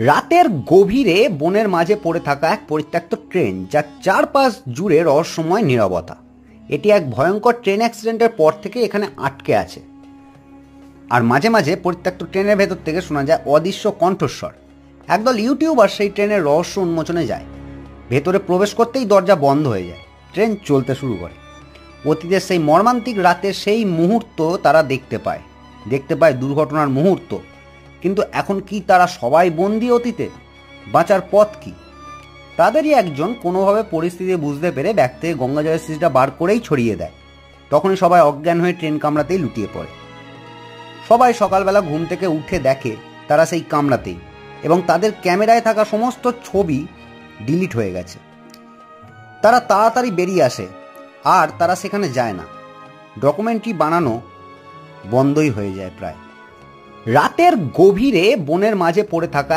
রাতের গভীরে বনের মাঝে পড়ে থাকা এক পরিত্যক্ত ট্রেন, যার চারপাশ জুড়ে রহস্যময় নীরবতা। এটি এক ভয়ঙ্কর ট্রেন অ্যাক্সিডেন্টের পর থেকে এখানে আটকে আছে। আর মাঝে মাঝে পরিত্যক্ত ট্রেনের ভেতর থেকে শোনা যায় অদৃশ্য কণ্ঠস্বর। একদল ইউটিউবার সেই ট্রেনের রহস্য উন্মোচনে যায়। ভেতরে প্রবেশ করতেই দরজা বন্ধ হয়ে যায়, ট্রেন চলতে শুরু করে। অতীতের সেই মর্মান্তিক রাতের সেই মুহূর্ত তারা দেখতে পায় দুর্ঘটনার মুহূর্ত। কিন্তু এখন কি তারা সবাই বন্দী অতীতে? বাঁচার পথ কি? তাদেরই একজন কোনোভাবে পরিস্থিতি বুঝতে পেরে ব্যাগ থেকে গঙ্গা জলের শিশিটা বার করেই ছড়িয়ে দেয়। তখনই সবাই অজ্ঞান হয়ে ট্রেন কামড়াতেই লুটিয়ে পড়ে। সবাই সকালবেলা ঘুম থেকে উঠে দেখে তারা সেই কামড়াতেই, এবং তাদের ক্যামেরায় থাকা সমস্ত ছবি ডিলিট হয়ে গেছে। তারা তাড়াতাড়ি বেরিয়ে আসে, আর তারা সেখানে যায় না। ডকুমেন্টারি বানানো বন্ধই হয়ে যায় প্রায়। রাতের গভীরে বনের মাঝে পড়ে থাকা